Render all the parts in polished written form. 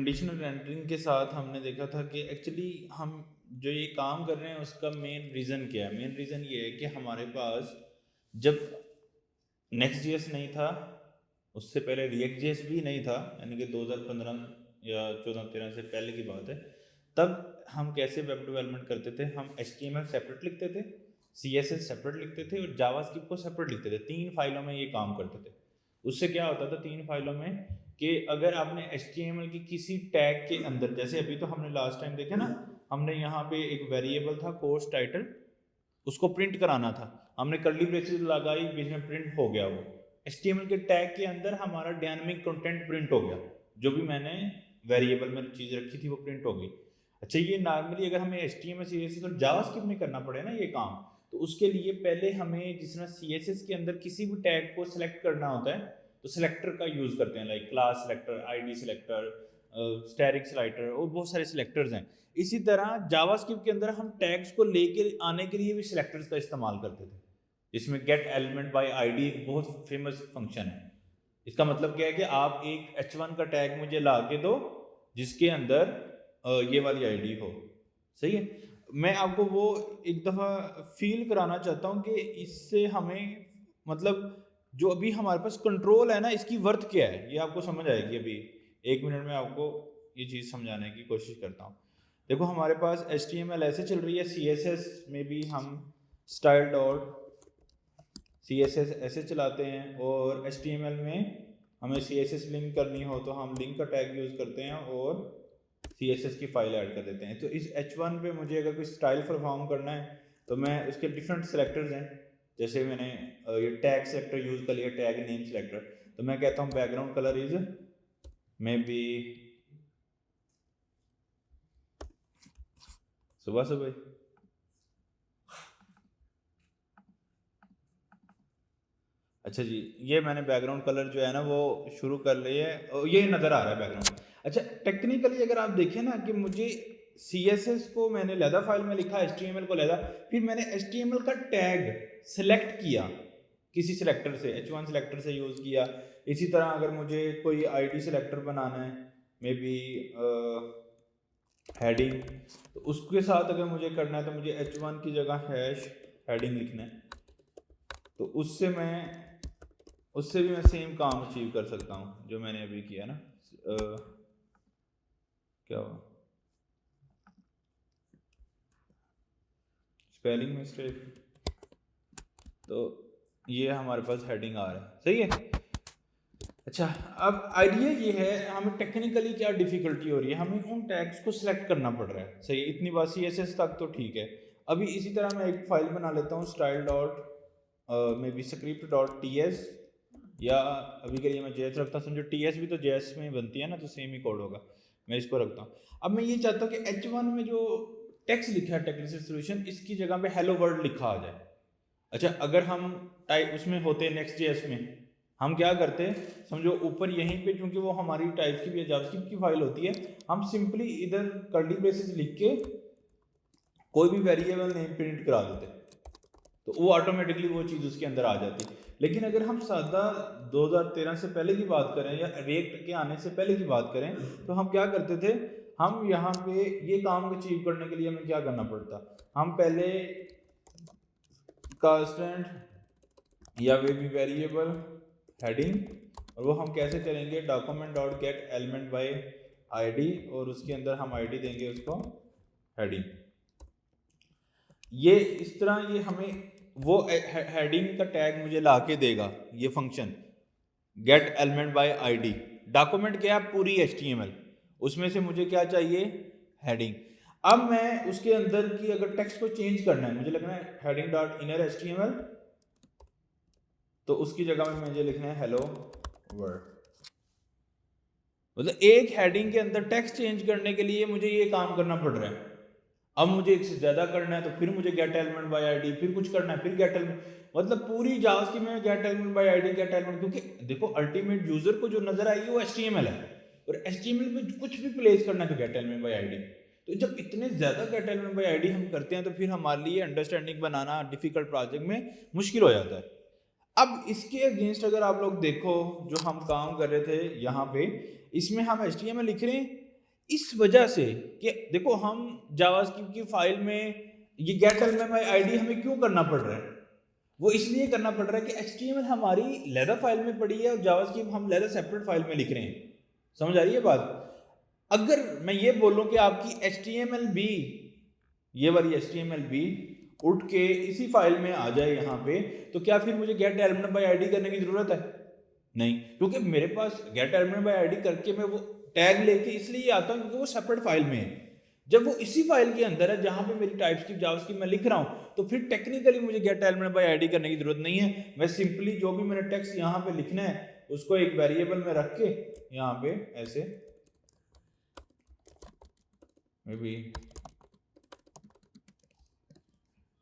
Conditional rendering के साथ हमने देखा था कि एक्चुअली हम जो ये काम कर रहे हैं उसका मेन रीज़न क्या है। मेन रीज़न ये है कि हमारे पास जब नेक्स्ट जेएस नहीं था, उससे पहले रिएक्ट जेएस भी नहीं था, यानी कि 2015 या 14-13 से पहले की बात है। तब हम कैसे वेब डेवलपमेंट करते थे, हम HTML सेपरेट लिखते थे, CSS सेपरेट लिखते थे और जावास्क्रिप्ट को सेपरेट लिखते थे। 3 फाइलों में ये काम करते थे। उससे क्या होता था 3 फाइलों में कि अगर आपने HTML की किसी टैग के अंदर, जैसे अभी तो हमने लास्ट टाइम देखा ना, हमने यहाँ पे एक वेरिएबल था कोर्स टाइटल, उसको प्रिंट कराना था, हमने कर्ली ब्रेसेस लगाई, बीच में प्रिंट हो गया। वो HTML के टैग के अंदर हमारा डायनामिक कंटेंट प्रिंट हो गया, जो भी मैंने वेरिएबल में चीज़ रखी थी वो प्रिंट हो गई। अच्छा, ये नॉर्मली अगर हमें HTML CSS और जावास्क्रिप्ट में करना पड़े ना ये काम, तो उसके लिए पहले हमें जिस तरह CSS के अंदर किसी भी टैग को सिलेक्ट करना होता है तो सिलेक्टर का यूज़ करते हैं, like class selector, ID selector, static selector और बहुत सारे सिलेक्टर्स हैं। इसी तरह जावास्क्रिप्ट के अंदर हम टैग्स को लेके आने के लिए भी सिलेक्टर्स का इस्तेमाल करते थे, जिसमें गेट एलिमेंट बाय आईडी एक बहुत फेमस फंक्शन है। इसका मतलब क्या है कि आप एक H1 का टैग मुझे ला के दो जिसके अंदर ये वाली आईडी हो। सही है, मैं आपको वो एक दफ़ा फील कराना चाहता हूँ कि इससे हमें मतलब जो अभी हमारे पास कंट्रोल है ना, इसकी वर्थ क्या है, ये आपको समझ आएगी। अभी 1 मिनट में आपको ये चीज़ समझाने की कोशिश करता हूँ। देखो हमारे पास HTML ऐसे चल रही है, CSS में भी हम स्टाइल डॉट CSS ऐसे चलाते हैं, और HTML में हमें CSS लिंक करनी हो तो हम लिंक का टैग यूज़ करते हैं और CSS की फाइल ऐड कर देते हैं। तो इस H1 पे मुझे अगर कोई स्टाइल परफॉर्म करना है तो मैं उसके डिफरेंट सेलेक्टर्स हैं, जैसे मैंने ये टैग सेलेक्टर यूज़ कर लिया, टैग नेम सेलेक्टर, तो मैं कहता हूँ background colour is may be सुबह सुबह। अच्छा जी, ये मैंने बैकग्राउंड कलर जो है ना वो शुरू कर लिया है, ये नज़र आ रहा है बैकग्राउंड। अच्छा, टेक्निकली अगर आप देखें ना कि मुझे CSS को मैंने लैदा फाइल में लिखा, HTML को लैदा, फिर मैंने HTML का टैग सेलेक्ट किया किसी सिलेक्टर से, H1 सिलेक्टर से यूज़ किया। इसी तरह अगर मुझे कोई ID सिलेक्टर बनाना है, मे बी हेडिंग, तो उसके साथ अगर मुझे करना है तो मुझे H1 की जगह हैश हेडिंग लिखना है, तो उससे भी मैं सेम काम अचीव कर सकता हूँ जो मैंने अभी किया ना। क्या हुआ, स्पेलिंग मिस्टेक, तो ये हमारे पास हेडिंग आ रहा है। सही है। अच्छा, अब आइडिया ये है, हमें टेक्निकली क्या डिफिकल्टी हो रही है, हमें उन टैग्स को सिलेक्ट करना पड़ रहा है। सही है, इतनी बात CSS तक तो ठीक है। अभी इसी तरह मैं एक फाइल बना लेता हूँ style dot may be script dot TS, या अभी के लिए मैं JS रखता हूँ, समझो TS भी तो JS में बनती है ना, तो सेम ही कोड होगा, मैं इसको रखता हूँ। अब मैं ये चाहता हूँ कि H1 में जो टेक्स्ट लिखा है टेक्निकल सोल्यूशन, इसकी जगह पे हेलो वर्ल्ड लिखा आ जाए। अच्छा, अगर हम टाइप उसमें होते नेक्स्ट जेएस में, हम क्या करते हैं, समझो ऊपर यहीं पे, क्योंकि वो हमारी टाइप की भी जावास्क्रिप्ट की फाइल होती है, हम सिंपली इधर कर्ली ब्रेसेस लिख के कोई भी वेरिएबल नेम प्रिंट करा देते, तो वो ऑटोमेटिकली वो चीज़ उसके अंदर आ जाती। लेकिन अगर हम सादा 2013 से पहले की बात करें या रिएक्ट के आने से पहले की बात करें, तो हम क्या करते थे, हम यहाँ पे ये काम अचीव करने के लिए हमें क्या करना पड़ता, हम पहले कांस्टेंट या वे भी वेरिएबल हेडिंग, और वो हम कैसे करेंगे, document dot gate element by ID, और उसके अंदर हम ID देंगे उसको हेडिंग। ये इस तरह ये हमें वो हेडिंग का टैग मुझे ला के देगा ये function gate element by ID। Document क्या है, पूरी HTML, उसमें से मुझे क्या चाहिए, हेडिंग। अब मैं उसके अंदर की अगर टेक्स्ट को चेंज करना है, मुझे लिखना है हेडिंग डॉट इनर HTML, तो उसकी जगह में मुझे लिखना है हेलो वर्ल्ड। मतलब एक हेडिंग के अंदर टेक्स्ट चेंज करने के लिए मुझे ये काम करना पड़ रहा है। अब मुझे एक से ज़्यादा करना है तो फिर मुझे गेट एलिमेंट बाय ID, फिर कुछ करना है, फिर गेट एलिमेंट, मतलब पूरी जावास्क्रिप्ट में gate element by ID, gate element, क्योंकि देखो अल्टीमेट यूजर को जो नजर आएगी वो HTML है, और HTML में कुछ भी प्लेस करना है तो गेट एलिमेंट बाय ID। तो जब इतने ज़्यादा गेट एलिमेंट बाय ID हम करते हैं तो फिर हमारे लिए अंडरस्टैंडिंग बनाना डिफिकल्ट प्रोजेक्ट में मुश्किल हो जाता है। अब इसके अगेंस्ट अगर आप लोग देखो जो हम काम कर रहे थे यहाँ पे, इसमें हम HTML लिख रहे हैं, इस वजह से कि देखो हम जावास्क्रिप्ट की फाइल में ये गेट एलिमेंट बाय आईडी हमें क्यों करना पड़ रहा है, वो इसलिए करना पड़ रहा है कि एचटीएमएल हमारी लेदर फाइल में पड़ी है और जावास्क्रिप्ट हम लेदर सेपरेट फाइल में लिख रहे हैं। समझ आ रही है बात? अगर मैं ये बोलूं कि आपकी एचटीएमएल बी, ये वाली एचटीएमएल बी उठ के इसी फाइल में आ जाए यहाँ पे, तो क्या फिर मुझे गेट एलिमेंट बाय आईडी करने की जरूरत है? नहीं, क्योंकि मेरे पास गेट एलिमेंट बाय आईडी करके मैं वो टैग लेके इसलिए आता हूँ क्योंकि वो सेपरेट फाइल में है। जब वो इसी फाइल के अंदर है जहां पे मेरी टाइपस्क्रिप्ट जावास्क्रिप्ट मैं लिख रहा हूं, तो फिर टेक्निकली मुझे गेट एलिमेंट बाय आईडी करने की जरूरत नहीं है। मैं सिंपली जो भी मैंने टेक्स्ट यहाँ पे लिखना है उसको एक वेरिएबल में रख के यहाँ पे ऐसे मे बी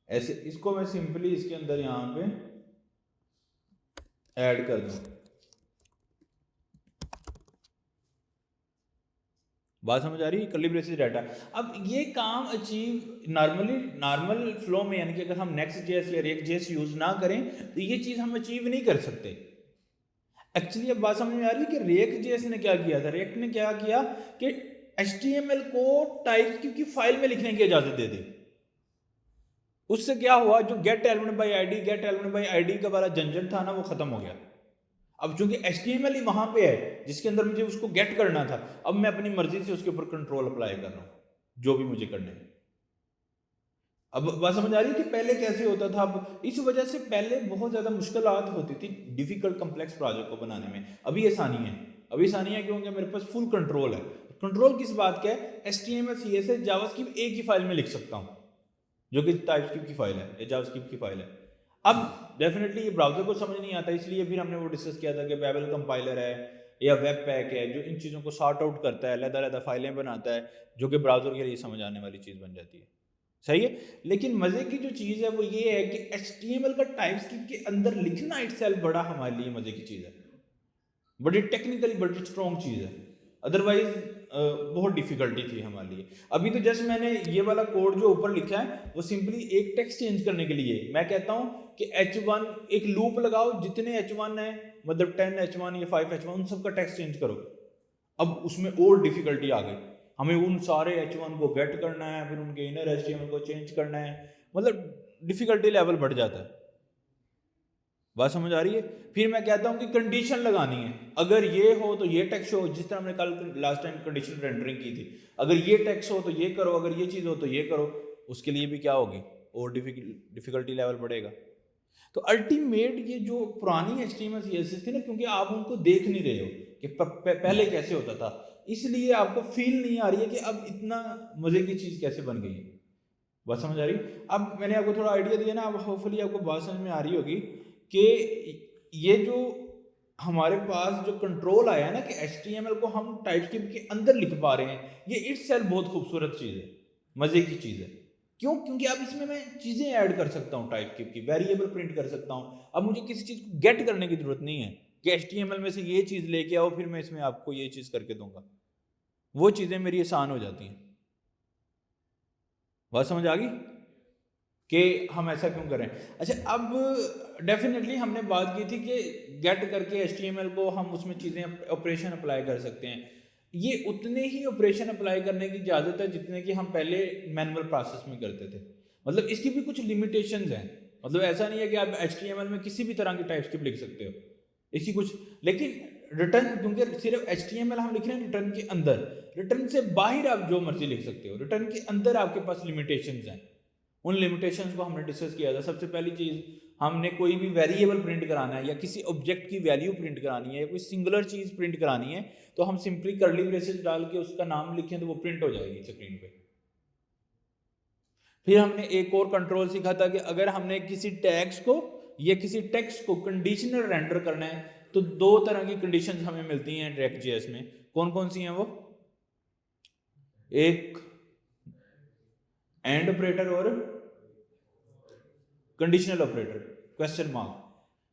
ऐसे इसको मैं सिंपली इसके अंदर यहाँ पे ऐड कर दूं। बात समझ आ रही है? Curly braces data. अब ये काम अचीव नॉर्मल फ्लो में, यानी कि अगर हम नेक्स्ट जेएस या रिएक्ट जेएस यूज ना करें तो ये चीज हम अचीव नहीं कर सकते। एक्चुअली अब बात समझ में आ रही है कि रिएक्ट जेएस ने क्या किया था? रिएक्ट ने क्या किया कि एचटीएमएल को टाइपस्क्रिप्ट की फाइल में लिखने की इजाजत दे दी। उससे क्या हुआ, जो गेट एलिमेंट बाय आईडी का वाला झंझट था ना, वो खत्म हो गया। अब चूंकि HTML ही वहां पे है जिसके अंदर मुझे उसको गेट करना था, अब मैं अपनी मर्जी से उसके ऊपर कंट्रोल अप्लाई कर रहा हूं जो भी मुझे करने है। अब बात समझ आ रही है कि पहले कैसे होता था? अब इस वजह से पहले बहुत ज्यादा मुश्किलात होती थी डिफिकल्ट कम्प्लेक्स प्रोजेक्ट को बनाने में। अभी आसानी है, अभी आसानी है क्योंकि मेरे पास फुल कंट्रोल है। कंट्रोल किस बात का है? HTML CSS जावास्क्रिप्ट एक ही फाइल में लिख सकता हूं, जो कि टाइपस्क्रिप्ट की फाइल है या जावास्क्रिप्ट की फाइल है। अब डेफिनेटली ये ब्राउजर को समझ नहीं आता, इसलिए फिर हमने वो डिस्कस किया था कि बेबल कंपाइलर है या वेब पैक है जो इन चीज़ों को सॉर्ट आउट करता है, अलग-अलग फाइलें बनाता है, जो कि ब्राउजर के लिए समझ आने वाली चीज़ बन जाती है। सही है। लेकिन मज़े की जो चीज़ है वो ये है कि HTML का टाइपस्क्रिप्ट के अंदर लिखना इटसेल्फ बड़ा हमारे लिए मज़े की चीज़ है, बड़ी टेक्निकली बड़ी स्ट्रॉन्ग चीज़ है। अदरवाइज बहुत डिफिकल्टी थी हमारे लिए। अभी तो जस्ट मैंने ये वाला कोड जो ऊपर लिखा है वो सिंपली एक टेक्स्ट चेंज करने के लिए मैं कहता हूँ कि H1 एक लूप लगाओ, जितने H1 है मतलब 10 H1 या 5 H1 उन सबका टेक्स्ट चेंज करो। अब उसमें और डिफिकल्टी आ गई, हमें उन सारे H1 को गेट करना है, फिर उनके इनर HTML को चेंज करना है, मतलब डिफिकल्टी लेवल बढ़ जाता है। बात समझ आ रही है? फिर मैं कहता हूं कि कंडीशन लगानी है, अगर ये हो तो ये टेक्स्ट हो, जिस तरह हमने कल लास्ट टाइम कंडीशन रेंडरिंग की थी, अगर ये टेक्स्ट हो तो ये करो, अगर ये चीज़ हो तो ये करो। उसके लिए भी क्या होगी, और डिफिकल्टी लेवल बढ़ेगा। तो अल्टीमेट ये जो पुरानी HTML CSS थी ना, क्योंकि आप उनको देख नहीं रहे हो कि पहले कैसे होता था, इसलिए आपको फील नहीं आ रही है कि अब इतना मजे की चीज़ कैसे बन गई है। बात समझ आ रही? अब मैंने आपको थोड़ा आइडिया दिया ना, अब होपफुली आपको बात समझ में आ रही होगी कि ये जो हमारे पास जो कंट्रोल आया है ना कि HTML को हम टाइपस्क्रिप्ट के अंदर लिख पा रहे हैं, ये इटसेल्फ बहुत खूबसूरत चीज़ है, मज़े की चीज़ है। क्यों? क्योंकि अब इसमें मैं चीज़ें ऐड कर सकता हूँ, टाइपस्क्रिप्ट की वेरिएबल प्रिंट कर सकता हूँ। अब मुझे किसी चीज़ को गेट करने की जरूरत नहीं है कि HTML में से ये चीज़ लेके आओ फिर मैं इसमें आपको ये चीज़ करके दूंगा। वो चीज़ें मेरी आसान हो जाती हैं। बात समझ आ गई कि हम ऐसा क्यों करें? अच्छा, अब डेफिनेटली हमने बात की थी कि गेट करके HTML को हम उसमें चीज़ें ऑपरेशन अप्लाई कर सकते हैं। ये उतने ही ऑपरेशन अप्लाई करने की इजाज़त है जितने कि हम पहले मैनुअल प्रोसेस में करते थे। मतलब इसकी भी कुछ लिमिटेशंस हैं, मतलब ऐसा नहीं है कि आप HTML में किसी भी तरह की टाइपस्क्रिप्ट लिख सकते हो, इसकी कुछ। लेकिन रिटर्न, क्योंकि सिर्फ HTML हम लिख रहे हैं रिटर्न के अंदर, रिटर्न से बाहर आप जो मर्जी लिख सकते हो, रिटर्न के अंदर आपके पास लिमिटेशंस हैं। उन लिमिटेशंस को हमने डिस्कस किया था। सबसे पहली चीज़, हमने कोई भी वेरिएबल प्रिंट कराना है या किसी ऑब्जेक्ट की वैल्यू प्रिंट करानी है या कोई सिंगुलर चीज़ प्रिंट करानी है, तो हम सिंपली कर्ली ब्रेसेस डाल के उसका नाम लिखें तो वो प्रिंट हो जाएगी स्क्रीन पे। फिर हमने एक और कंट्रोल सीखा था कि अगर हमने किसी टैग्स को या किसी टेक्स्ट को कंडीशनल रेंडर करना है तो दो तरह की कंडीशंस हमें मिलती हैं React.js में। कौन कौन सी हैं वो? एक एंड ऑपरेटर और कंडीशनल ऑपरेटर, क्वेश्चन मार्क।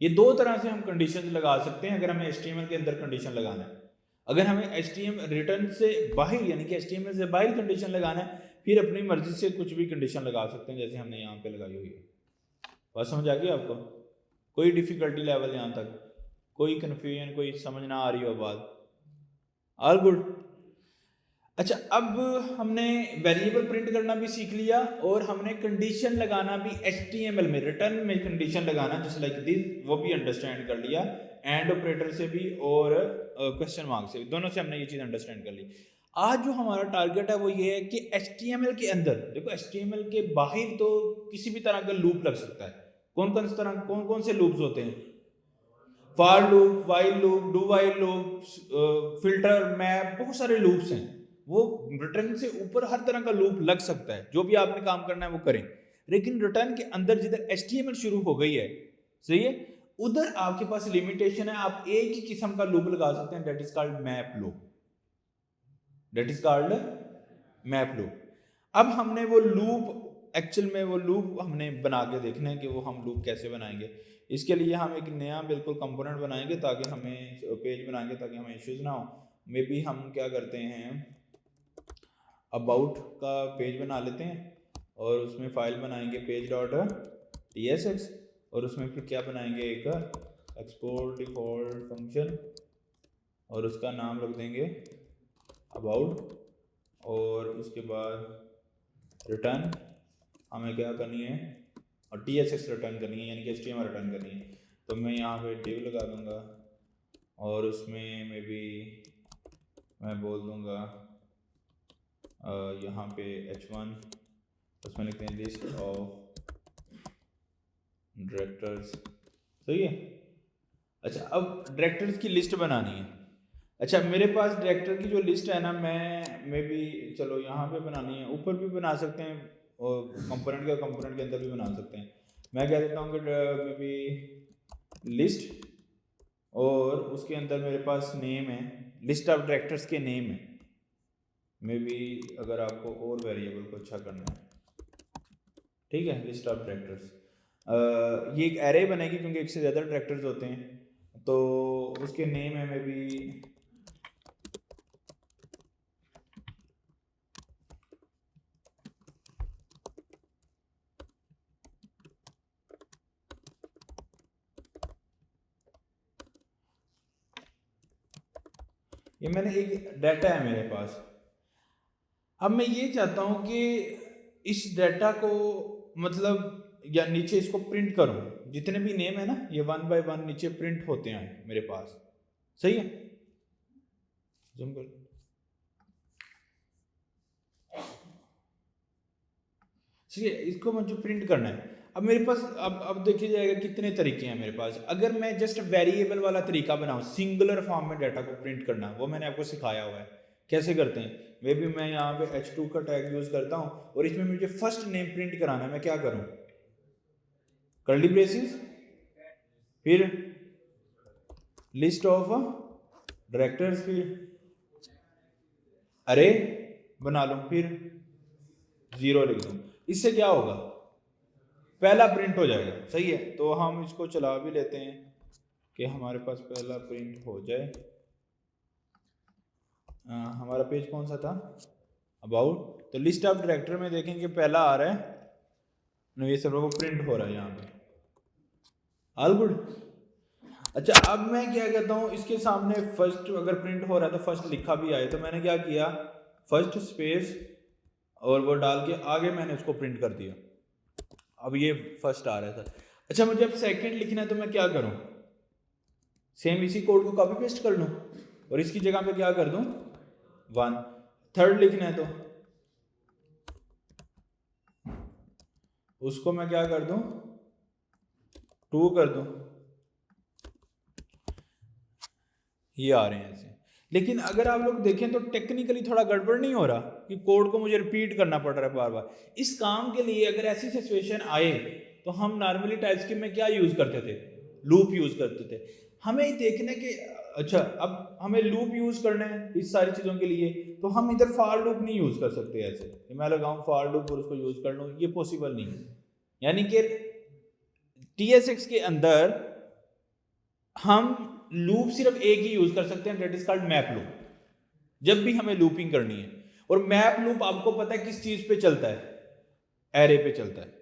ये दो तरह से हम कंडीशन लगा सकते हैं अगर हमें HTML के अंदर कंडीशन लगाना है। अगर हमें HTML रिटर्न से बाहर यानी कि HTML से बाहर कंडीशन लगाना है, फिर अपनी मर्जी से कुछ भी कंडीशन लगा सकते हैं जैसे हमने यहाँ पे लगाई हुई है। बात समझ आ गई आपको? कोई डिफिकल्टी लेवल यहाँ तक, कोई कन्फ्यूजन, कोई समझ ना आ रही हो बात? All good. अच्छा, अब हमने वेरिएबल प्रिंट करना भी सीख लिया और हमने कंडीशन लगाना भी HTML में, रिटर्न में कंडीशन लगाना जस्ट लाइक दिस, वो भी अंडरस्टैंड कर लिया। एंड ऑपरेटर से भी और क्वेश्चन मार्क से भी, दोनों से हमने ये चीज़ अंडरस्टैंड कर ली। आज जो हमारा टारगेट है वो ये है कि HTML के अंदर, देखो HTML के बाहर तो किसी भी तरह का लूप लग सकता है। कौन कौन से लूप्स होते हैं? For loop, while loop, do while loop, filter, map, बहुत सारे लूप्स हैं। वो रिटर्न से ऊपर हर तरह का लूप लग सकता है, जो भी आपने काम करना है वो करें। लेकिन रिटर्न के अंदर जिधर HTML शुरू हो गई है, सही है, उधर आपके पास लिमिटेशन है। आप एक ही किस्म का लूप लगा सकते हैं, that is called map loop, that is called map loop. अब हमने वो लूप, एक्चुअल में वो लूप हमने बना के देखना है कि वो हम लूप कैसे बनाएंगे। इसके लिए हम एक नया बिल्कुल कंपोनेंट बनाएंगे ताकि हमें, पेज बनाएंगे ताकि हमें इश्यूज ना हो। मे बी हम क्या करते हैं, अबाउट का पेज बना लेते हैं और उसमें फाइल बनाएंगे page.tsx, और उसमें फिर क्या बनाएंगे, एक एक्सपोर्ट डिफॉल्ट फंक्शन, और उसका नाम रख देंगे अबाउट, और उसके बाद रिटर्न हमें क्या करनी है, और tsx रिटर्न करनी है, यानी कि HTML रिटर्न करनी है। तो मैं यहाँ पे div लगा दूंगा और उसमें मे बी मैं बोल दूंगा यहाँ पे h1, उसमें लिखते हैं लिस्ट ऑफ डायरेक्टर्स, सही है। अच्छा, अब डायरेक्टर्स की लिस्ट बनानी है। अच्छा, मेरे पास डायरेक्टर की जो लिस्ट है ना, मैं मे बी, चलो यहाँ पे बनानी है, ऊपर भी बना सकते हैं और कंपोनेंट के अंदर भी बना सकते हैं। मैं कह देता हूँ कि मे बी लिस्ट, और उसके अंदर मेरे पास नेम है, लिस्ट ऑफ डायरेक्टर्स के नेम है। मे बी अगर आपको और वेरिएबल को अच्छा करना है, ठीक है, लिस्ट ऑफ डायरेक्टर्स, ये एक एरे बनेगी क्योंकि एक से ज़्यादा डायरेक्टर्स होते हैं, तो उसके नेम है मे बी ये, मैंने एक डाटा है मेरे पास। अब मैं ये चाहता हूँ कि इस डाटा को, मतलब या नीचे इसको प्रिंट करूँ, जितने भी नेम है ना ये 1 बाय 1 नीचे प्रिंट होते हैं मेरे पास, सही है। जूम कर, ठीक है, इसको मुझे प्रिंट करना है। अब मेरे पास, अब देखिए जाएगा कितने तरीके हैं मेरे पास। अगर मैं जस्ट वेरिएबल वाला तरीका बनाऊं, सिंगुलर फॉर्म में डाटा को प्रिंट करना, वो मैंने आपको सिखाया हुआ है कैसे करते हैं। वे भी मैं यहाँ पे h2 का टैग यूज करता हूँ, और इसमें मुझे फर्स्ट नेम प्रिंट कराना है। मैं क्या करूँ, कर्ली ब्रेसिस, फिर लिस्ट ऑफ डायरेक्टर्स, फिर अरे बना लूँ, फिर 0 लिख दूँ। इससे क्या होगा, पहला प्रिंट हो जाएगा, सही है। तो हम इसको चला भी लेते हैं कि हमारे पास पहला प्रिंट हो जाए। हमारा पेज कौन सा था, अबाउट, तो लिस्ट ऑफ डायरेक्टर में देखेंगे पहला आ रहा है, ये सब वो प्रिंट हो रहा है यहाँ पे, ऑल गुड। अच्छा, अब मैं क्या कहता हूँ, इसके सामने फर्स्ट अगर प्रिंट हो रहा है तो फर्स्ट लिखा भी आए, तो मैंने क्या किया, फर्स्ट स्पेस और वो डाल के आगे मैंने उसको प्रिंट कर दिया। अब ये फर्स्ट आ रहा था। अच्छा, मुझे अब सेकंड लिखना है तो मैं क्या करूं, सेम इसी कोड को कॉपी पेस्ट कर लूं और इसकी जगह पे क्या कर दूं 1। थर्ड लिखना है तो उसको मैं क्या कर दूं 2 कर दूं। ये आ रहे हैं ऐसे। लेकिन अगर आप लोग देखें तो टेक्निकली थोड़ा गड़बड़ नहीं हो रहा कि कोड को मुझे रिपीट करना पड़ रहा है बार बार। इस काम के लिए अगर ऐसी सिचुएशन आए तो हम नॉर्मली टाइपस्क्रिप्ट में क्या यूज करते थे, लूप यूज करते थे। हमें देखने के, अच्छा अब हमें लूप यूज करना है इस सारी चीजों के लिए, तो हम इधर फॉर लूप नहीं यूज कर सकते ऐसे कि मैं लगाऊं फॉर लूप और उसको यूज कर लूं, ये पॉसिबल नहीं है। यानी कि TSX के अंदर हम लूप सिर्फ एक ही यूज कर सकते हैं, that is called map loop, जब भी हमें लूपिंग करनी है। और मैप लूप आपको पता है किस चीज पे चलता है, एरे पे चलता है,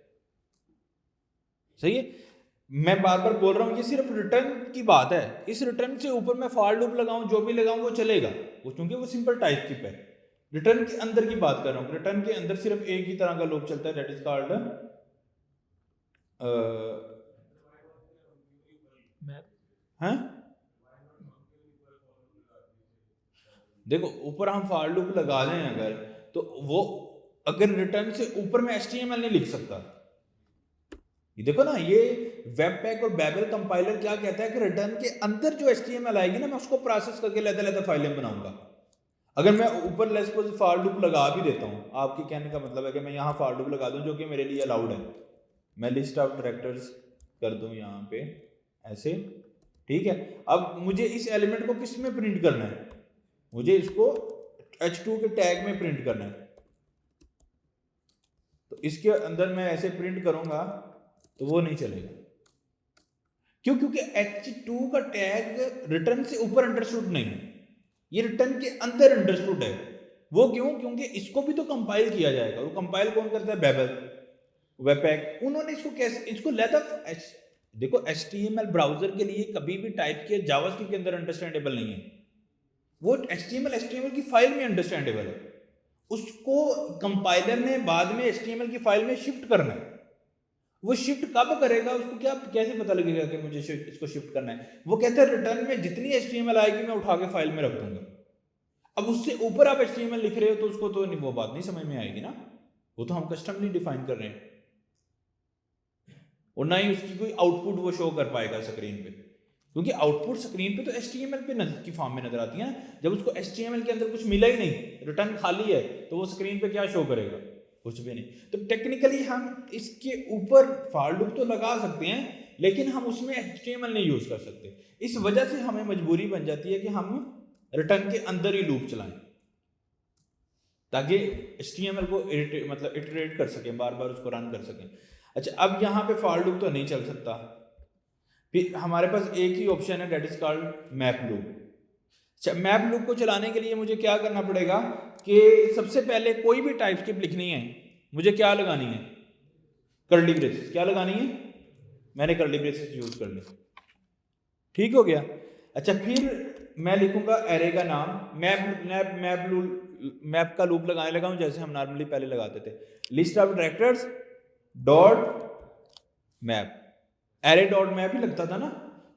सही है। मैं बार बार बोल रहा हूं ये सिर्फ रिटर्न की बात है, इस रिटर्न से ऊपर मैं फॉर लूप लगाऊं जो भी लगाऊं वो चलेगा, वो क्योंकि वो सिंपल टाइप की है। रिटर्न के अंदर की बात कर रहा हूँ, रिटर्न के अंदर सिर्फ एक ही तरह का लूप चलता है, दैट इज कॉल्ड हैं। देखो ऊपर हम फॉर लूप लगा दें अगर, तो वो अगर रिटर्न से ऊपर में HTML नहीं लिख सकता। ये देखो ना, ये वेब पैक और बेबल कंपाइलर क्या कहता है कि रिटर्न के अंदर जो HTML आएगी ना, मैं उसको प्रोसेस करके लेता फाइलें बनाऊंगा। अगर मैं ऊपर लेट्स सपोज फॉर लूप लगा भी देता हूँ, आपके कहने का मतलब है कि मैं यहाँ फॉर लूप लगा दूँ जो कि मेरे लिए अलाउड है, मैं लिस्ट ऑफ डायरेक्टर्स कर दूँ यहाँ पे ऐसे, ठीक है। अब मुझे इस एलिमेंट को किस में प्रिंट करना है, मुझे इसको h2 के टैग में प्रिंट करना है। तो इसके अंदर मैं ऐसे प्रिंट करूंगा तो वो नहीं चलेगा। क्यों? क्योंकि h2 का टैग रिटर्न से ऊपर अंडरस्टूड नहीं है, ये रिटर्न के अंदर अंडरस्टूड है। वो क्यों? क्योंकि इसको भी तो कंपाइल किया जाएगा। वो कंपाइल कौन करता है? Babel, Webpack. उन्होंने इसको कैसे, इसको देखो HTML ब्राउजर के लिए कभी भी टाइप किया जावास्क्रिप्ट के अंदर अंडरस्टैंडेबल नहीं है, वो HTML की फाइल में अंडरस्टैंडेबल है। उसको कंपाइलर ने बाद में HTML की फाइल में शिफ्ट करना है। वो शिफ्ट कब करेगा, उसको क्या कैसे पता लगेगा कि मुझे इसको शिफ्ट करना है? वो कहता है रिटर्न में जितनी HTML आएगी मैं उठा के फाइल में रख दूंगा। अब उससे ऊपर आप HTML लिख रहे हो तो उसको तो नहीं, वो बात नहीं समझ में आएगी ना, वो तो हम कस्टमली डिफाइन कर रहे हैं, और ना ही उसकी कोई आउटपुट वो शो कर पाएगा स्क्रीन पे, क्योंकि आउटपुट स्क्रीन पे तो HTML पे नजर की फॉर्म में नजर आती है ना। जब उसको HTML के अंदर कुछ मिला ही नहीं, रिटर्न खाली है, तो वो स्क्रीन पे क्या शो करेगा? कुछ भी नहीं। तो टेक्निकली हम इसके ऊपर फॉर लूप तो लगा सकते हैं, लेकिन हम उसमें HTML नहीं यूज कर सकते। इस वजह से हमें मजबूरी बन जाती है कि हम रिटर्न के अंदर ही लूप चलाएं, ताकि HTML को इटरेट कर सकें, बार बार उसको रन कर सकें। अच्छा, अब यहाँ पे फॉर लूप तो नहीं चल सकता, फिर हमारे पास एक ही ऑप्शन है, that is called map loop. Map loop को चलाने के लिए मुझे क्या करना पड़ेगा कि सबसे पहले कोई भी टाइपस्क्रिप्ट लिखनी है, मुझे क्या लगानी है? Curly braces. क्या लगानी है? मैंने कर्ली ब्रेसेस यूज कर ली, ठीक हो गया। अच्छा, फिर मैं लिखूंगा एरे का नाम, मैप का लूप लगाने लगा हूं जैसे हम नॉर्मली पहले लगाते थे, list of directors dot map, array dot map ही लगता था ना।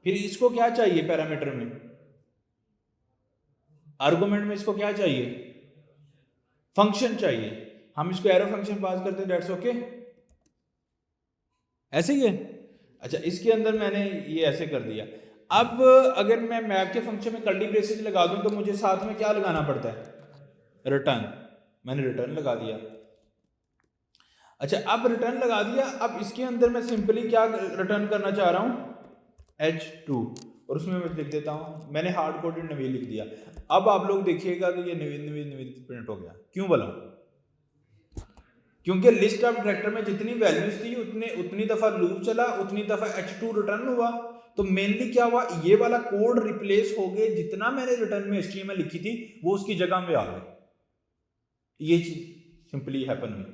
फिर इसको क्या चाहिए पैरामीटर में, आर्गुमेंट में इसको क्या चाहिए? फंक्शन चाहिए। हम इसको एरो फंक्शन पास करते हैं, दैट्स ओके, ऐसे ही है। अच्छा, इसके अंदर मैंने ये ऐसे कर दिया। अब अगर मैं मैप के फंक्शन में कर्ली ब्रेसेस लगा दूं तो मुझे साथ में क्या लगाना पड़ता है? रिटर्न। मैंने रिटर्न लगा दिया। अच्छा, अब रिटर्न लगा दिया, अब इसके अंदर मैं सिंपली क्या रिटर्न करना चाह रहा हूं? H2, और उसमें मैं लिख देता हूं, मैंने हार्ड कोडेड नवीद लिख दिया। अब आप लोग देखिएगा कि ये नवीद प्रिंट हो गया। क्यों बोला? क्योंकि लिस्ट ऑफ डायरेक्टर में जितनी वैल्यूज थी उतनी दफा लूप चला, उतनी दफा H2 रिटर्न हुआ। तो मेनली क्या हुआ, ये वाला कोड रिप्लेस हो गए, जितना मैंने रिटर्न में HTML लिखी थी वो उसकी जगह में आ गई। ये चीज सिंपली हैपन हुई।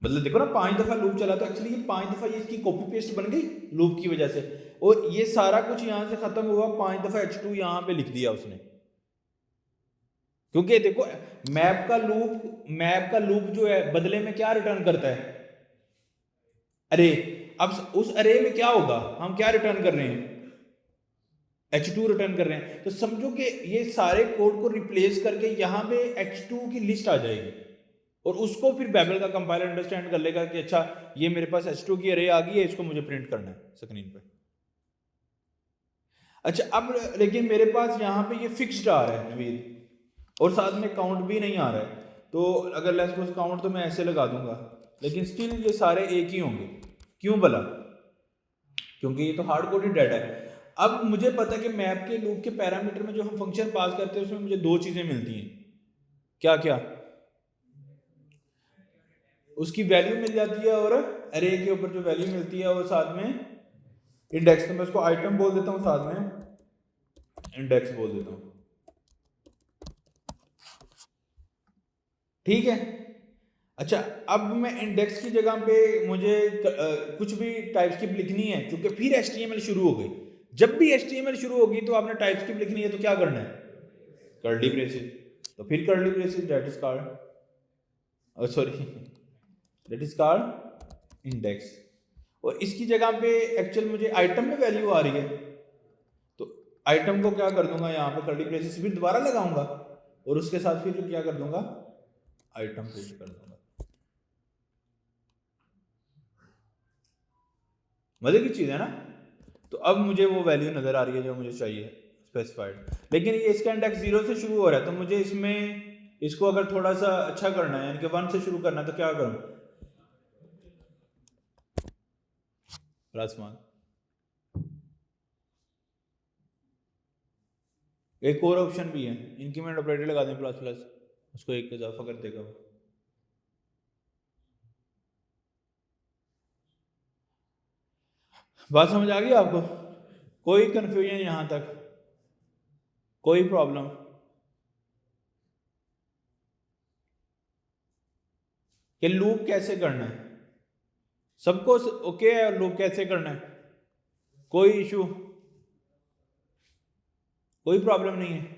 मतलब देखो ना, 5 दफा लूप चला, तो एक्चुअली ये 5 दफा ये इसकी कॉपी पेस्ट बन गई लूप की वजह से, और ये सारा कुछ यहां से खत्म हुआ, 5 दफा H2 यहां पे लिख दिया उसने। क्योंकि देखो मैप का लूप जो है बदले में क्या रिटर्न करता है? अरे, अब उस अरे में क्या होगा, हम क्या रिटर्न कर रहे हैं? H2 रिटर्न कर रहे हैं। तो समझो कि ये सारे कोड को रिप्लेस करके यहां पे H2 की लिस्ट आ जाएगी, और उसको फिर बेबल का कंपाइलर अंडरस्टैंड कर लेगा कि अच्छा ये मेरे पास H2 की अरे आ गई है, इसको मुझे प्रिंट करना है स्क्रीन पे। अच्छा, अब लेकिन मेरे पास यहाँ पे ये फिक्स्ड आ रहा है नवीद, और साथ में काउंट भी नहीं आ रहा है। तो अगर लेट्स सपोज काउंट तो मैं ऐसे लगा दूंगा, लेकिन स्टिल ये सारे एक ही होंगे। क्यों भला? क्योंकि ये तो हार्ड कोडेड डाटा है। अब मुझे पता है कि मैप के लूप के पैरामीटर में जो हम फंक्शन पास करते हैं उसमें मुझे दो चीजें मिलती हैं। क्या क्या? उसकी वैल्यू मिल जाती है, और अरे के ऊपर जो वैल्यू मिलती है, और साथ में इंडेक्स। तो मैं उसको आइटम बोल देता हूँ, साथ में इंडेक्स बोल देता हूँ, ठीक है। अच्छा, अब मैं इंडेक्स की जगह पे मुझे कुछ भी टाइपस्क्रिप्ट लिखनी है, क्योंकि फिर HTML शुरू हो गई। जब भी HTML शुरू होगी तो आपने टाइपस्क्रिप्ट लिखनी है तो क्या करना है? Curly braces. तो फिर curly braces that is called sorry that is called index. और इसकी जगह पे एक्चुअल मुझे आइटम में वैल्यू आ रही है, तो आइटम को क्या कर दूंगा यहाँ पे कर्ली ब्रेसेस फिर दोबारा लगाऊंगा और उसके साथ फिर क्या कर दूंगा आइटम प्रिंट कर दूंगा। मजे की चीज है ना। तो अब मुझे वो वैल्यू नजर आ रही है जो मुझे चाहिए स्पेसिफाइड, लेकिन ये इसका इंडेक्स 0 से शुरू हो रहा है, तो मुझे इसमें इसको अगर थोड़ा सा अच्छा करना है यानी कि 1 से शुरू करना है तो क्या करूं, प्लस 1। एक और ऑप्शन भी है, इंक्रीमेंट ऑपरेटर लगा दें प्लस प्लस, उसको एक इजाफा कर देगा वो। बात समझ आ गई आपको? कोई कंफ्यूजन यहां तक, कोई प्रॉब्लम? कि लूप कैसे करना है, सबको ओके है? लूप कैसे करना है, कोई इशू, कोई प्रॉब्लम नहीं है?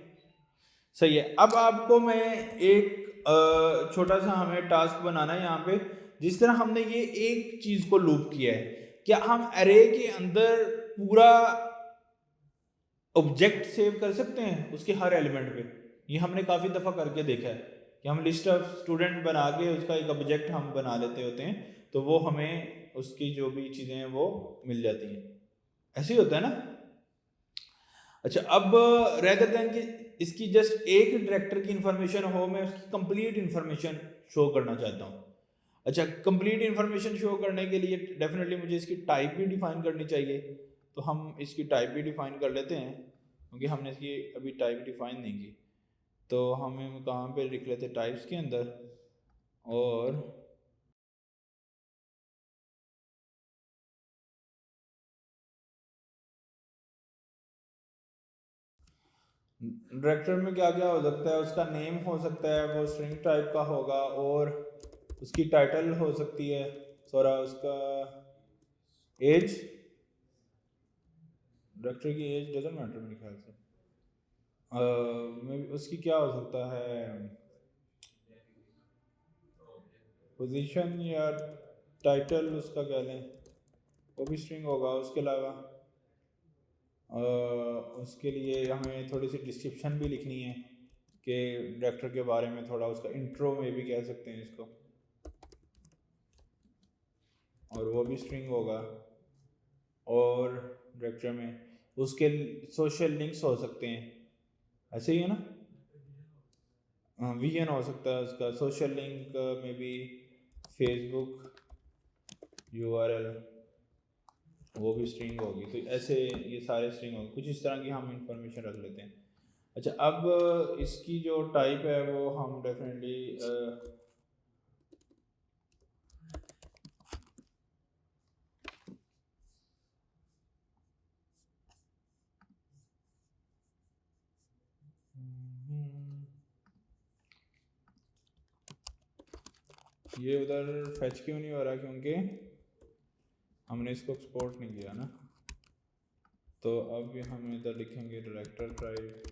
सही है। अब आपको मैं एक छोटा सा हमें टास्क बनाना है यहाँ पे। जिस तरह हमने ये एक चीज को लूप किया है, क्या हम अरे के अंदर पूरा ऑब्जेक्ट सेव कर सकते हैं उसके हर एलिमेंट पे? ये हमने काफी दफा करके देखा है कि हम लिस्ट ऑफ स्टूडेंट बना के उसका एक ऑब्जेक्ट हम बना लेते होते हैं, तो वो हमें उसकी जो भी चीजें हैं वो मिल जाती हैं। ऐसे ही होता है ना। अच्छा, अब रेदर देन कि इसकी जस्ट एक डायरेक्टर की इंफॉर्मेशन हो, मैं उसकी कंप्लीट इंफॉर्मेशन शो करना चाहता हूँ। अच्छा, कंप्लीट इंफॉर्मेशन शो करने के लिए डेफिनेटली मुझे इसकी टाइप भी डिफाइन करनी चाहिए, तो हम इसकी टाइप भी डिफाइन कर लेते हैं क्योंकि हमने इसकी अभी टाइप डिफाइन नहीं की। तो हमें कहाँ पे लिख लेते टाइप्स के अंदर, और डायरेक्टर में क्या क्या हो सकता है, उसका नेम हो सकता है, वो स्ट्रिंग टाइप का होगा, और उसकी टाइटल हो सकती है, थोड़ा उसका एज, डायरेक्टर की एज डजंट मैटर मेरे ख्याल से। उसकी क्या हो सकता है, पोजीशन या टाइटल उसका क्या लें, वो भी स्ट्रिंग होगा। उसके अलावा उसके लिए हमें थोड़ी सी डिस्क्रिप्शन भी लिखनी है कि डायरेक्टर के बारे में, थोड़ा उसका इंट्रो में भी कह सकते हैं इसको, और वो भी स्ट्रिंग होगा। और डायरेक्टर में उसके सोशल लिंक्स हो सकते हैं, ऐसे ही है ना। वीएन हो सकता है उसका सोशल लिंक में भी, फेसबुक यूआरएल, वो भी स्ट्रिंग होगी। तो ऐसे ये सारे स्ट्रिंग होगी, कुछ इस तरह की हम इंफॉर्मेशन रख लेते हैं। अच्छा, अब इसकी जो टाइप है वो हम डेफिनेटली ये उधर फैच क्यों नहीं हो रहा, क्योंकि हमने इसको एक्सपोर्ट नहीं किया ना। तो अब हम इधर लिखेंगे डायरेक्टर टाइप,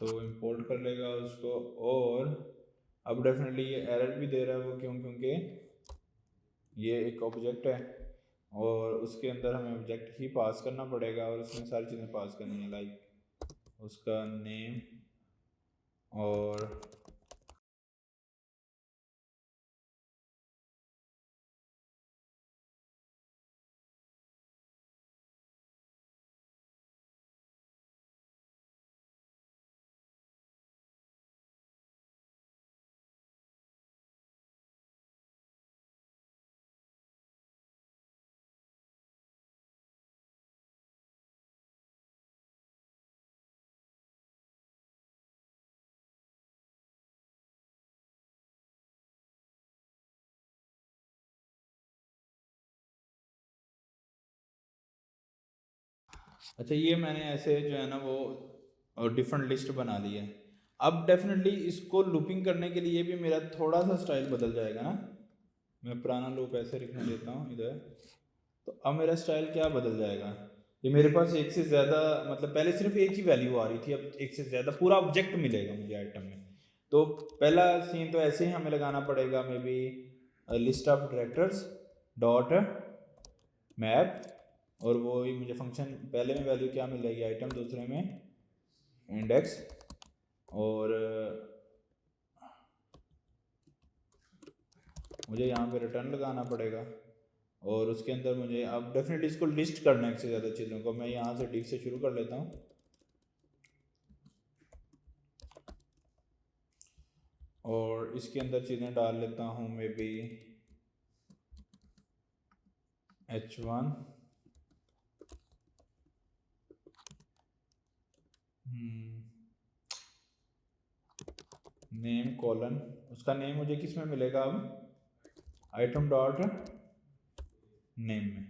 तो इंपोर्ट कर लेगा उसको। और अब डेफिनेटली ये एरर भी दे रहा है वो क्यों, क्योंकि ये एक ऑब्जेक्ट है और उसके अंदर हमें ऑब्जेक्ट ही पास करना पड़ेगा, और उसमें सारी चीज़ें पास करनी है, लाइक उसका नेम और अच्छा, ये मैंने ऐसे जो है ना वो डिफरेंट लिस्ट बना ली है। अब डेफिनेटली इसको लूपिंग करने के लिए भी मेरा थोड़ा सा स्टाइल बदल जाएगा ना। मैं पुराना लूप ऐसे लिखने देता हूँ इधर, तो अब मेरा स्टाइल क्या बदल जाएगा, ये मेरे पास एक से ज़्यादा, मतलब पहले सिर्फ एक ही वैल्यू आ रही थी, अब एक से ज़्यादा पूरा ऑब्जेक्ट मिलेगा मुझे आइटम में। तो पहला सीन तो ऐसे ही हमें लगाना पड़ेगा, may be list of directors dot map, और वो ही मुझे फंक्शन पहले में वैल्यू क्या मिलेगी आइटम, दूसरे में इंडेक्स, और मुझे यहाँ पे रिटर्न लगाना पड़ेगा। और उसके अंदर मुझे अब डेफिनेटली इसको लिस्ट करना है एक से ज़्यादा चीज़ों को। मैं यहाँ से डिफ से शुरू कर लेता हूँ, और इसके अंदर चीज़ें डाल लेता हूँ, may be h1 name colon, उसका नेम मुझे किस में मिलेगा अब, आइटम डॉट नेम में।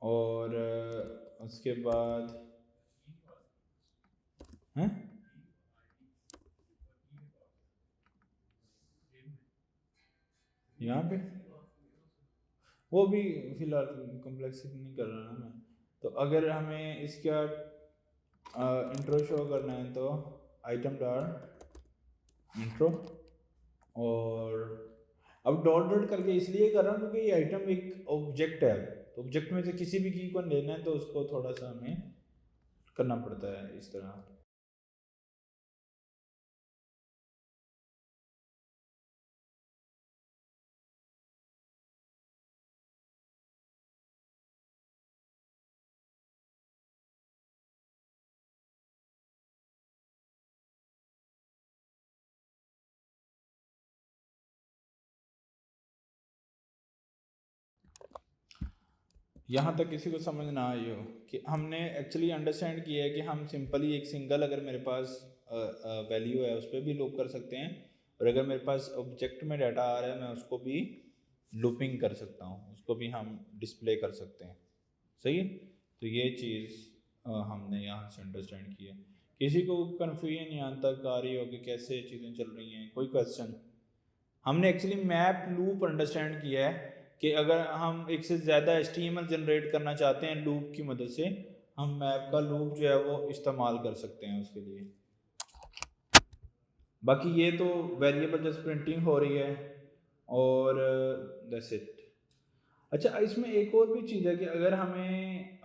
और उसके बाद हैं यहाँ पे वो भी फिलहाल कॉम्प्लेक्सिटी नहीं कर रहा ना मैं। तो अगर हमें इसका इंट्रो शो करना है तो आइटम डॉट इंट्रो, और अब डॉट डॉट करके इसलिए कर रहा हूँ क्योंकि ये आइटम एक ऑब्जेक्ट है, तो ऑब्जेक्ट में से किसी भी की को लेना है तो उसको थोड़ा सा हमें करना पड़ता है इस तरह। यहाँ तक किसी को समझ ना आई हो कि हमने एक्चुअली अंडरस्टैंड किया है कि हम सिंपली एक सिंगल अगर मेरे पास वैल्यू है उस पर भी लूप कर सकते हैं, और अगर मेरे पास ऑब्जेक्ट में डाटा आ रहा है मैं उसको भी लूपिंग कर सकता हूँ, उसको भी हम डिस्प्ले कर सकते हैं। सही है, तो ये चीज़ हमने यहाँ से अंडरस्टैंड की है। किसी को कन्फ्यूजन यहाँ तक आ रही हो कि कैसे चीज़ें चल रही हैं, कोई क्वेश्चन? हमने एक्चुअली मैप लूप अंडरस्टैंड किया है कि अगर हम एक से ज़्यादा HTML जनरेट करना चाहते हैं लूप की मदद से, हम मैप का लूप जो है वो इस्तेमाल कर सकते हैं उसके लिए। बाकी ये तो वेरिएबल जस्ट प्रिंटिंग हो रही है, और दैट्स इट। अच्छा, इसमें एक और भी चीज़ है कि अगर हमें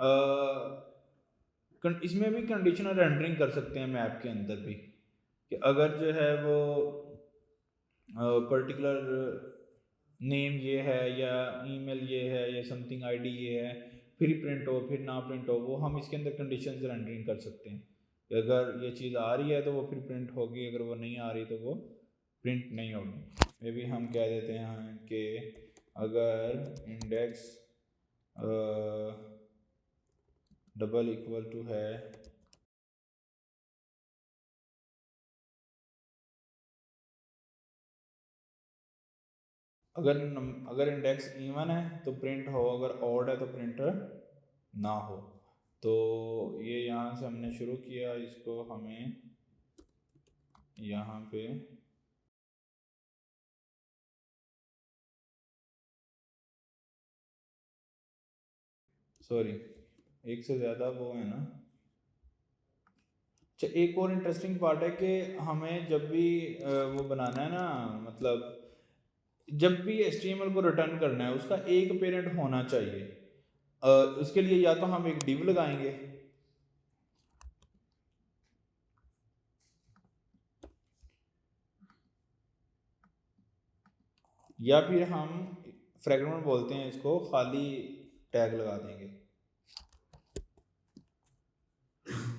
इसमें भी कंडीशनल रेंडरिंग कर सकते हैं मैप के अंदर भी, कि अगर जो है वो पर्टिकुलर नेम ये है या ईमेल ये है या समथिंग आईडी ये है, फिर प्रिंट हो फिर ना प्रिंट हो, वो हम इसके अंदर कंडीशंस रेंडरिंग कर सकते हैं कि अगर ये चीज़ आ रही है तो वो फिर प्रिंट होगी, अगर वो नहीं आ रही तो वो प्रिंट नहीं होगी। मे भी हम कह देते हैं कि अगर इंडेक्स डबल इक्वल टू है अगर इंडेक्स इवन है तो प्रिंट हो, अगर ऑड है तो प्रिंट ना हो। तो ये यहाँ से हमने शुरू किया, इसको हमें यहाँ पे सॉरी एक से ज़्यादा वो है ना। अच्छा, एक और इंटरेस्टिंग पार्ट है कि हमें जब भी वो बनाना है ना, मतलब जब भी HTML को रिटर्न करना है उसका एक पेरेंट होना चाहिए। उसके लिए या तो हम एक डिव लगाएंगे, या फिर हम फ्रेगमेंट बोलते हैं इसको, खाली टैग लगा देंगे।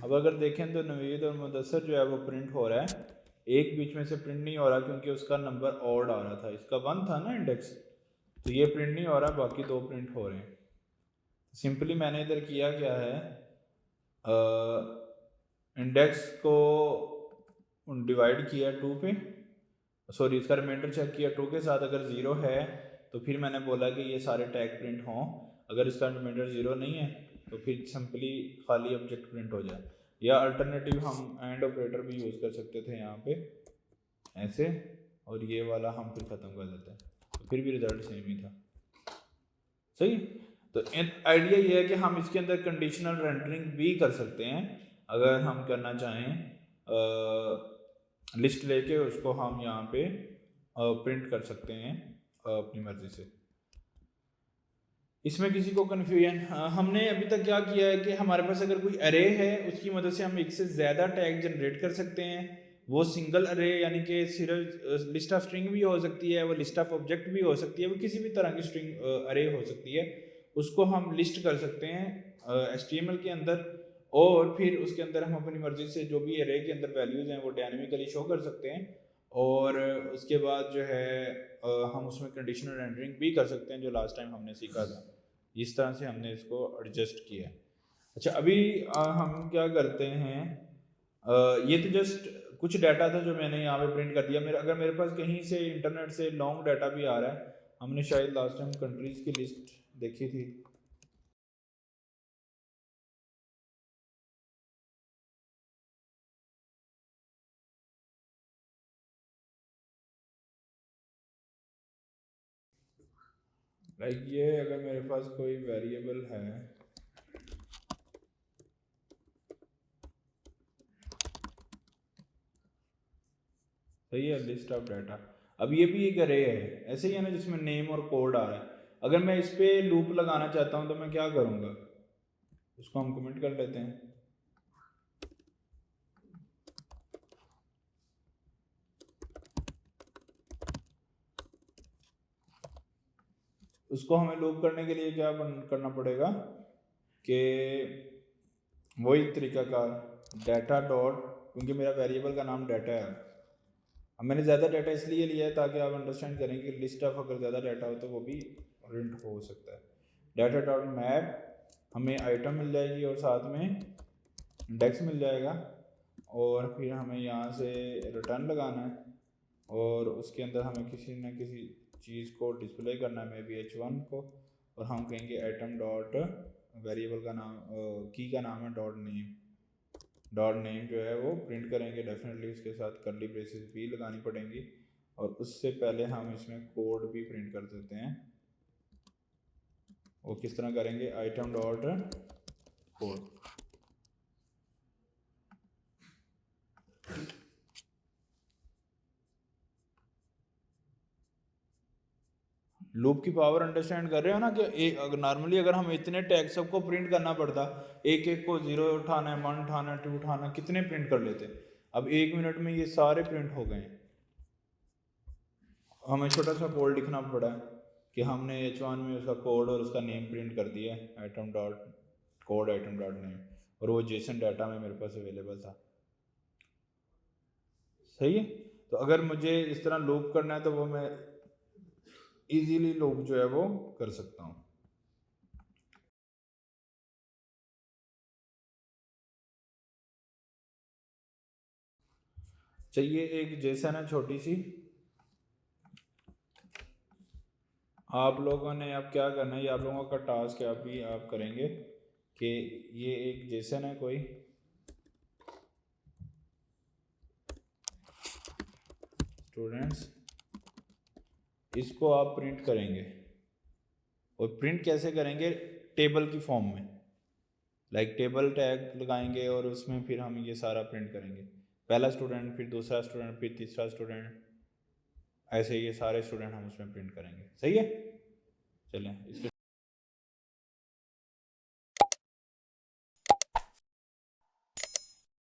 अब अगर देखें तो नवीद और मुदस्सर जो है वो प्रिंट हो रहा है, एक बीच में से प्रिंट नहीं हो रहा क्योंकि उसका नंबर ऑड आ रहा था, इसका 1 था ना इंडेक्स, तो ये प्रिंट नहीं हो रहा, बाकी 2 प्रिंट हो रहे हैं। सिंपली मैंने इधर किया क्या है, इंडेक्स को डिवाइड किया 2 पे, सॉरी इसका रिमाइंडर चेक किया 2 के साथ, अगर 0 है तो फिर मैंने बोला कि ये सारे टैग प्रिंट हों, अगर इसका रिमाइंडर 0 नहीं है तो फिर सिंपली खाली ऑब्जेक्ट प्रिंट हो जाए। या अल्टरनेटिव हम एंड ऑपरेटर भी यूज़ कर सकते थे यहाँ पे ऐसे, और ये वाला हम फिर ख़त्म कर देते हैं, तो फिर भी रिजल्ट सेम ही था। सही। तो आइडिया ये है कि हम इसके अंदर कंडीशनल रेंडरिंग भी कर सकते हैं अगर हम करना चाहें। लिस्ट लेके उसको हम यहाँ पे प्रिंट कर सकते हैं अपनी मर्ज़ी से। इसमें किसी को कन्फ्यूजन, हमने अभी तक क्या किया है कि हमारे पास अगर कोई अरे है उसकी मदद से हम एक से ज़्यादा टैग जनरेट कर सकते हैं। वो सिंगल अरे यानी कि सिर्फ लिस्ट ऑफ स्ट्रिंग भी हो सकती है, वो लिस्ट ऑफ ऑब्जेक्ट भी हो सकती है, वो किसी भी तरह की स्ट्रिंग अरे हो सकती है। उसको हम लिस्ट कर सकते हैं HTML के अंदर, और फिर उसके अंदर हम अपनी मर्ज़ी से जो भी अरे के अंदर वैल्यूज़ हैं वो डायनेमिकली शो कर सकते हैं। और उसके बाद जो है हम उसमें कंडीशनल रेंडरिंग भी कर सकते हैं, जो लास्ट टाइम हमने सीखा था। इस तरह से हमने इसको एडजस्ट किया। अच्छा, अभी हम क्या करते हैं, ये तो जस्ट कुछ डाटा था जो मैंने यहाँ पे प्रिंट कर दिया। अगर मेरे पास कहीं से इंटरनेट से लॉन्ग डाटा भी आ रहा है, हमने शायद लास्ट टाइम कंट्रीज़ की लिस्ट देखी थी। लाइक ये अगर मेरे पास कोई वेरिएबल है, सही है, लिस्ट ऑफ डाटा। अब ये भी एक अरे है, ऐसे ही है ना, जिसमें नेम और कोड आ रहा है। अगर मैं इस पे लूप लगाना चाहता हूँ तो मैं क्या करूँगा, उसको हम कमेंट कर लेते हैं। उसको हमें लूप करने के लिए क्या करना पड़ेगा कि वही तरीकाकार डाटा डॉट, क्योंकि मेरा वेरिएबल का नाम डाटा है। अब मैंने ज़्यादा डाटा इसलिए लिया है ताकि आप अंडरस्टैंड करें कि लिस्ट ऑफ अगर ज़्यादा डाटा हो तो वो भी प्रिंट हो सकता है। डाटा डॉट मैप हमें आइटम मिल जाएगी और साथ में इंडेक्स मिल जाएगा, और फिर हमें यहाँ से रिटर्न लगाना है, और उसके अंदर हमें किसी न किसी चीज़ को डिस्प्ले करना है, मे बी H1 को, और हम कहेंगे आइटम डॉट वेरिएबल का नाम, की का नाम है डॉट नेम। डॉट नेम जो है वो प्रिंट करेंगे, डेफिनेटली उसके साथ कर्ली ब्रेसेस भी लगानी पड़ेंगी, और उससे पहले हम इसमें कोड भी प्रिंट कर देते हैं। वो किस तरह करेंगे, आइटम डॉट कोड। लूप की पावर अंडरस्टैंड कर रहे हो ना, कि अगर नॉर्मली अगर हम इतने टैग सबको प्रिंट करना पड़ता, एक एक को 0 उठाना है, 1 उठाना है, 2 उठाना, कितने प्रिंट कर लेते। अब 1 मिनट में ये सारे प्रिंट हो गए। हमें छोटा सा कोड लिखना पड़ा कि हमने H1 में उसका कोड और उसका नेम प्रिंट कर दिया, item dot code item dot name, और वो जेसन डाटा में मेरे पास अवेलेबल था। सही है। तो अगर मुझे इस तरह लूप करना है तो वो मैं इजीली लूप जो है वो कर सकता हूँ। चाहिए एक जेसन है छोटी सी। आप लोगों ने अब क्या करना है, ये आप लोगों का टास्क है, अभी आप करेंगे कि ये एक जेसन है कोई, स्टूडेंट्स, इसको आप प्रिंट करेंगे। और प्रिंट कैसे करेंगे, टेबल की फॉर्म में, लाइक टेबल टैग लगाएंगे और उसमें फिर हम ये सारा प्रिंट करेंगे। पहला स्टूडेंट, फिर दूसरा स्टूडेंट, फिर तीसरा स्टूडेंट, ऐसे ये सारे स्टूडेंट हम उसमें प्रिंट करेंगे। सही है, चलें इसके